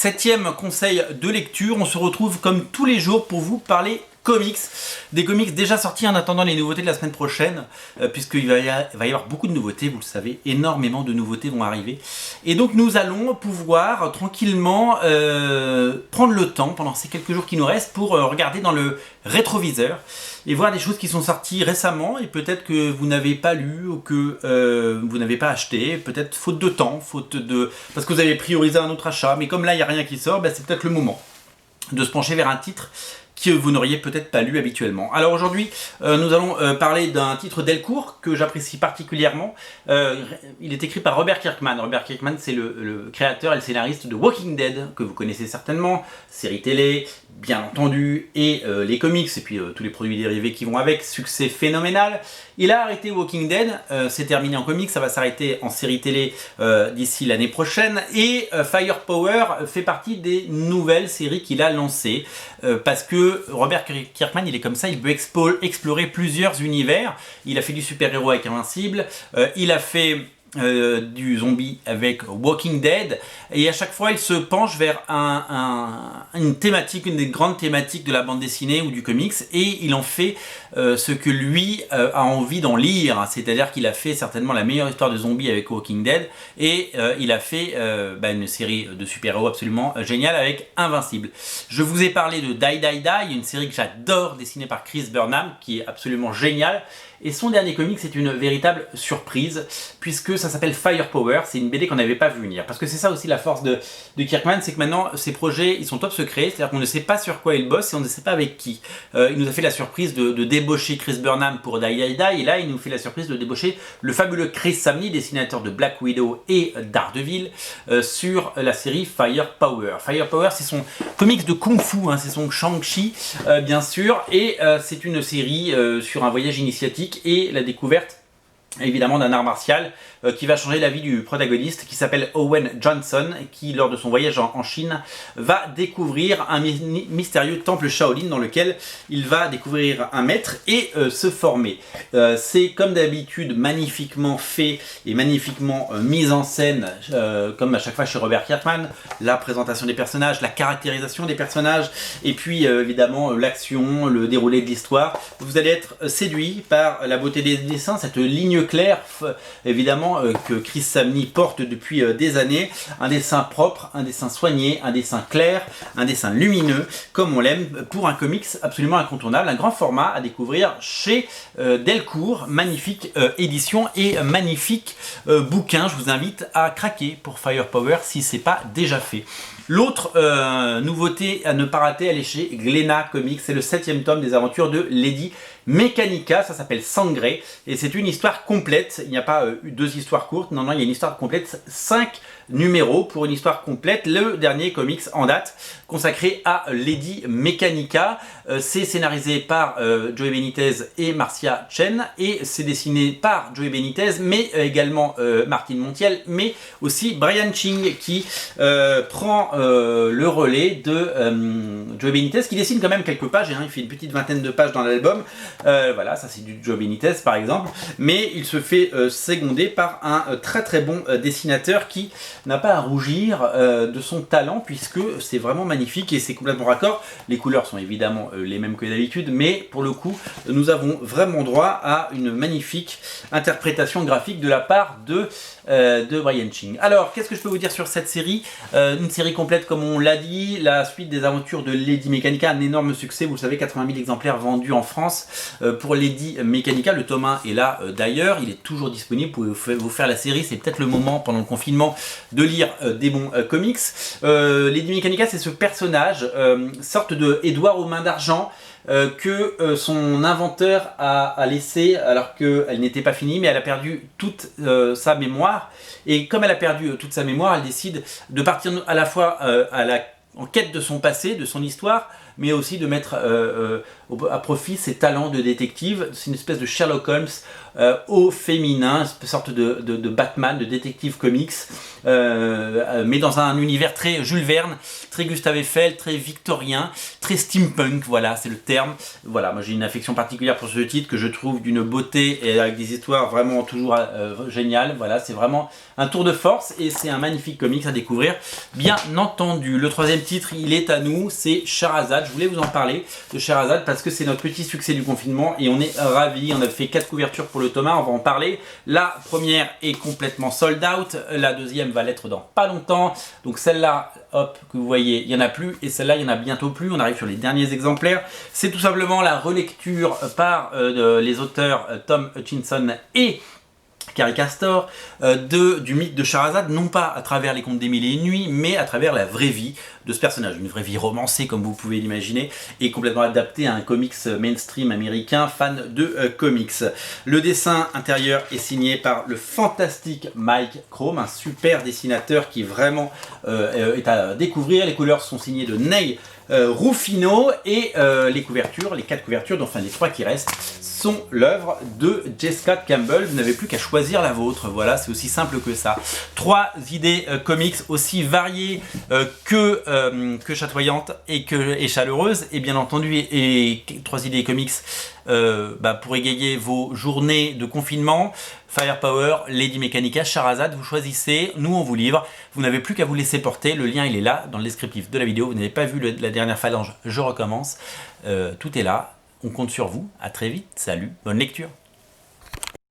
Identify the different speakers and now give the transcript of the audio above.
Speaker 1: 7e conseil de lecture. On se retrouve comme tous les jours pour vous parler comics. Des comics déjà sortis en attendant les nouveautés de la semaine prochaine, puisqu'il va y avoir beaucoup de nouveautés, vous le savez, énormément de nouveautés vont arriver. Et donc nous allons pouvoir tranquillement prendre le temps pendant ces quelques jours qui nous restent pour regarder dans le rétroviseur et voir des choses qui sont sorties récemment et peut-être que vous n'avez pas lu ou que vous n'avez pas acheté, peut-être faute de temps, parce que vous avez priorisé un autre achat, mais comme là il n'y a rien qui sort, c'est peut-être le moment de se pencher vers un titre que vous n'auriez peut-être pas lu habituellement. Alors aujourd'hui, nous allons parler d'un titre Delcourt que j'apprécie particulièrement. Il est écrit par Robert Kirkman. Robert Kirkman, c'est le créateur et le scénariste de Walking Dead, que vous connaissez certainement, série télé, bien entendu, et les comics, et puis tous les produits dérivés qui vont avec, succès phénoménal. Il a arrêté Walking Dead, c'est terminé en comics, ça va s'arrêter en série télé d'ici l'année prochaine, et Firepower fait partie des nouvelles séries qu'il a lancées, parce que Robert Kirkman, il est comme ça, il veut explorer plusieurs univers. Il a fait du super-héros avec Invincible, il a fait du zombie avec Walking Dead, et à chaque fois il se penche vers une thématique, une des grandes thématiques de la bande dessinée ou du comics, et il en fait ce que lui a envie d'en lire, c'est-à-dire qu'il a fait certainement la meilleure histoire de zombies avec Walking Dead, et il a fait une série de super-héros absolument géniale avec Invincible. Je vous ai parlé de Die Die Die, une série que j'adore, dessinée par Chris Burnham, qui est absolument géniale. Et son dernier comic, c'est une véritable surprise, puisque ça s'appelle Firepower, c'est une BD qu'on n'avait pas vu venir. Parce que c'est ça aussi la force de Kirkman, c'est que maintenant, ses projets, ils sont top secrets, c'est-à-dire qu'on ne sait pas sur quoi il bosse et on ne sait pas avec qui. Il nous a fait la surprise de débaucher Chris Burnham pour Die Die Die, et là, il nous fait la surprise de débaucher le fabuleux Chris Samnee, dessinateur de Black Widow et Daredevil, sur la série Firepower. Firepower, c'est son comics de Kung Fu, c'est son Shang-Chi, bien sûr, et c'est une série sur un voyage initiatique et la découverte évidemment d'un art martial qui va changer la vie du protagoniste, qui s'appelle Owen Johnson, qui lors de son voyage en Chine va découvrir un mystérieux temple Shaolin dans lequel il va découvrir un maître et se former. C'est comme d'habitude magnifiquement fait et magnifiquement mis en scène, comme à chaque fois chez Robert Kirkman, la présentation des personnages, la caractérisation des personnages, et puis évidemment l'action, le déroulé de l'histoire. Vous allez être séduit par la beauté des dessins, cette ligne claire évidemment que Chris Samnee porte depuis des années, un dessin propre, un dessin soigné, un dessin clair, un dessin lumineux, comme on l'aime pour un comics absolument incontournable, un grand format à découvrir chez Delcourt, magnifique édition et magnifique bouquin. Je vous invite à craquer pour Firepower si c'est pas déjà fait. L'autre nouveauté à ne pas rater, elle est chez Glénat Comics, c'est le 7e tome des aventures de Lady Mechanica, ça s'appelle Sangré, et c'est une histoire complète, il n'y a pas deux histoires courtes, non, il y a une histoire complète, 5 numéros pour une histoire complète, le dernier comics en date, consacré à Lady Mechanica. C'est scénarisé par Joey Benitez et Marcia Chen, et c'est dessiné par Joey Benitez, mais également Martine Montiel, mais aussi Brian Ching, qui prend le relais de Joey Benitez, qui dessine quand même quelques pages, il fait une petite vingtaine de pages dans l'album. Voilà, ça c'est du Joey Benitez par exemple, mais il se fait seconder par un très très bon dessinateur qui n'a pas à rougir de son talent, puisque c'est vraiment magnifique et c'est complètement raccord. Les couleurs sont évidemment les mêmes que d'habitude, mais pour le coup nous avons vraiment droit à une magnifique interprétation graphique de la part de Brian Ching. Alors qu'est-ce que je peux vous dire sur cette série? Une série complète comme on l'a dit, la suite des aventures de Lady Mechanica, un énorme succès, vous le savez, 80 000 exemplaires vendus en France pour Lady Mechanica. Le tome 1 est là d'ailleurs, il est toujours disponible, vous pouvez vous faire la série, c'est peut-être le moment pendant le confinement de lire des bons comics. Lady Mechanica, c'est ce personnage, sorte de Édouard aux mains d'argent, que son inventeur a laissé alors qu'elle n'était pas finie, mais elle a perdu toute sa mémoire, et comme elle a perdu toute sa mémoire, elle décide de partir à la fois en quête de son passé, de son histoire, mais aussi de mettre à profit ses talents de détective. C'est une espèce de Sherlock Holmes au féminin, une sorte de Batman, de détective comics, mais dans un univers très Jules Verne, très Gustave Eiffel, très victorien, très steampunk, voilà, c'est le terme. Voilà, moi j'ai une affection particulière pour ce titre que je trouve d'une beauté et avec des histoires vraiment toujours géniales. Voilà, c'est vraiment un tour de force et c'est un magnifique comics à découvrir, bien entendu. Le troisième titre, il est à nous, c'est Scheherazade. Je voulais vous en parler de Scheherazade parce que c'est notre petit succès du confinement et on est ravis. On a fait 4 couvertures pour le tome 1, on va en parler. La première est complètement sold out, la deuxième va l'être dans pas longtemps. Donc celle-là, hop, que vous voyez, il n'y en a plus et celle-là, il n'y en a bientôt plus. On arrive sur les derniers exemplaires. C'est tout simplement la relecture par les auteurs Tom Hutchinson et Carrie Castor du mythe de Scheherazade, non pas à travers les contes des mille et une nuits, mais à travers la vraie vie de ce personnage, une vraie vie romancée comme vous pouvez l'imaginer, et complètement adaptée à un comics mainstream américain fan de comics. Le dessin intérieur est signé par le fantastique Mike Chrome, un super dessinateur qui vraiment est à découvrir. Les couleurs sont signées de Neil Ruffino et les couvertures, les 4 couvertures, enfin les 3 qui restent, sont l'œuvre de J. Scott Campbell. Vous n'avez plus qu'à choisir la vôtre, voilà, c'est aussi simple que ça. 3 idées comics aussi variées que chatoyantes et chaleureuses, et bien entendu, et 3 idées comics pour égayer vos journées de confinement. Firepower, Lady Mechanica, Scheherazade, vous choisissez, nous on vous livre, vous n'avez plus qu'à vous laisser porter, le lien il est là dans le descriptif de la vidéo. Vous n'avez pas vu la dernière phalange, je recommence, tout est là, on compte sur vous, à très vite, salut, bonne lecture.